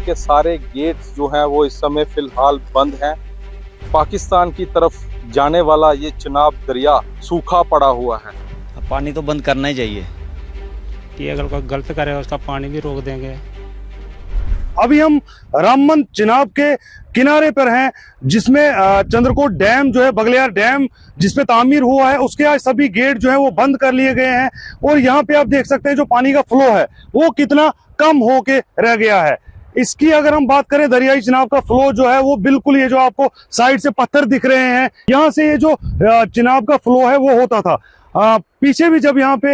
के सारे गेट्स जो हैं वो इस समय फिलहाल बंद हैं। पाकिस्तान की तरफ जाने वाला ये चिनाब दरिया सूखा पड़ा हुआ है। पानी तो बंद करना ही चाहिए कि अगर कोई गलत करे उसका पानी भी रोक देंगे। अभी हम रामबन चिनाब के किनारे पर हैं, जिसमें चंद्रकोट डैम जो है, बगलियार डैम जिसपे तामीर हुआ है, उसके आज सभी गेट जो है वो बंद कर लिए गए हैं। और यहाँ पे आप देख सकते हैं जो पानी का फ्लो है वो कितना कम होके रह गया है। इसकी अगर हम बात करें, दरियाई चिनाब का फ्लो जो है वो बिल्कुल, ये जो आपको साइड से पत्थर दिख रहे हैं, यहाँ से ये जो चिनाब का फ्लो है वो होता था। पीछे भी जब यहाँ पे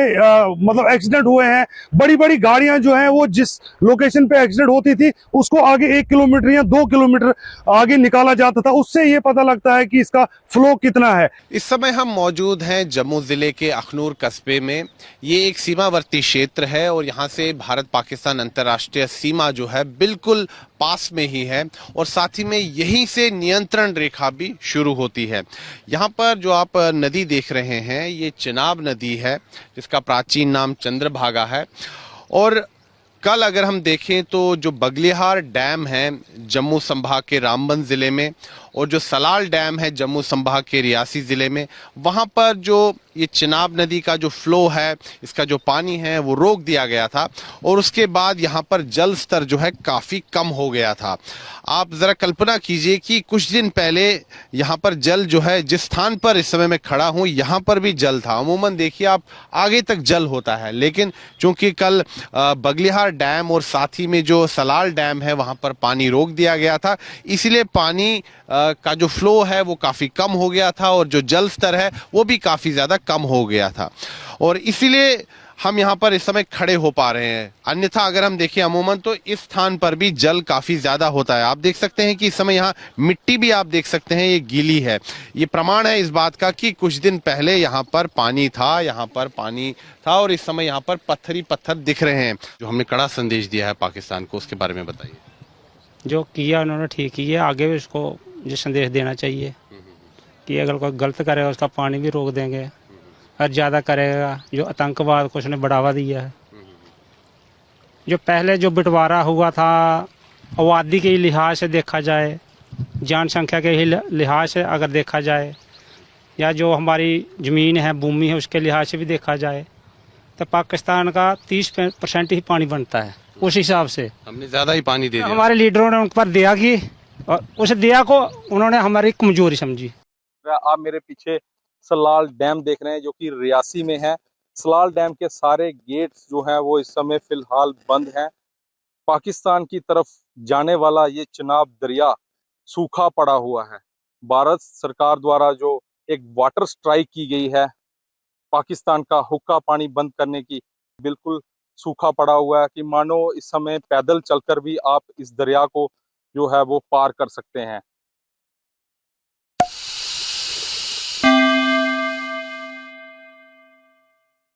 मतलब एक्सीडेंट हुए हैं, बड़ी बड़ी गाड़ियां जो हैं वो जिस लोकेशन पे एक्सीडेंट होती थी उसको आगे 1 किलोमीटर या 2 किलोमीटर आगे निकाला जाता था। उससे ये पता लगता है कि इसका फ्लो कितना है। इस समय हम मौजूद हैं जम्मू जिले के अखनूर कस्बे में। ये एक सीमावर्ती क्षेत्र है और यहाँ से भारत पाकिस्तान अंतर्राष्ट्रीय सीमा जो है बिल्कुल पास में ही है और साथ ही में यहीं से नियंत्रण रेखा भी शुरू होती है। यहाँ पर जो आप नदी देख रहे हैं ये चिनाब नदी है, जिसका प्राचीन नाम चंद्रभागा है। और कल अगर हम देखें तो जो बगलिहार डैम है जम्मू संभाग के रामबन ज़िले में और जो सलाल डैम है जम्मू संभाग के रियासी ज़िले में, वहाँ पर जो ये चिनाब नदी का जो फ्लो है, इसका जो पानी है वो रोक दिया गया था और उसके बाद यहाँ पर जल स्तर जो है काफ़ी कम हो गया था। आप ज़रा कल्पना कीजिए कि कुछ दिन पहले यहाँ पर जल जो है, जिस स्थान पर इस समय मैं खड़ा हूँ यहाँ पर भी जल था। अमूमन देखिए आप आगे तक जल होता है, लेकिन चूंकि कल बगलिहार डैम और साथ ही में जो सलाल डैम है वहाँ पर पानी रोक दिया गया था, इसलिए पानी का जो फ्लो है वो काफ़ी कम हो गया था और जो जल स्तर है वो भी काफ़ी ज़्यादा कम हो गया था और इसीलिए हम यहाँ पर इस समय खड़े हो पा रहे हैं। अन्यथा अगर हम देखें अमूमन तो इस स्थान पर भी जल काफ़ी ज़्यादा होता है। आप देख सकते हैं कि इस समय यहाँ मिट्टी भी आप देख सकते हैं ये गीली है। ये प्रमाण है इस बात का कि कुछ दिन पहले यहाँ पर पानी था और इस समय यहाँ पर पत्थर ही पत्थर दिख रहे हैं। जो हमने कड़ा संदेश दिया है पाकिस्तान को, उसके बारे में बताइए। जो किया उन्होंने ठीक किया, आगे भी उसको जो संदेश देना चाहिए कि अगर कोई गलत करे उसका पानी भी रोक देंगे और ज़्यादा करेगा जो आतंकवाद को उसने बढ़ावा दिया है। जो पहले जो बंटवारा हुआ था आबादी के लिहाज से देखा जाए, जनसंख्या के ही लिहाज से अगर देखा जाए, या जो हमारी ज़मीन है भूमि है उसके लिहाज से भी देखा जाए, तो पाकिस्तान का 30% ही पानी बनता है। उस हिसाब से हमने ज़्यादा ही पानी दे दिया। हमारे लीडरों ने उन पर दिया की और उस दिया को उन्होंने हमारी कमजोरी समझी। आप मेरे पीछे सलाल डैम देख रहे हैं जो कि रियासी में है। सलाल डैम के सारे गेट्स जो हैं वो इस समय फिलहाल बंद हैं। पाकिस्तान की तरफ जाने वाला ये चिनाब दरिया सूखा पड़ा हुआ है। भारत सरकार द्वारा जो एक वाटर स्ट्राइक की गई है पाकिस्तान का हुक्का पानी बंद करने की, बिल्कुल सूखा पड़ा हुआ है कि मानो इस समय पैदल चलकर भी आप इस दरिया को जो है वो पार कर सकते हैं।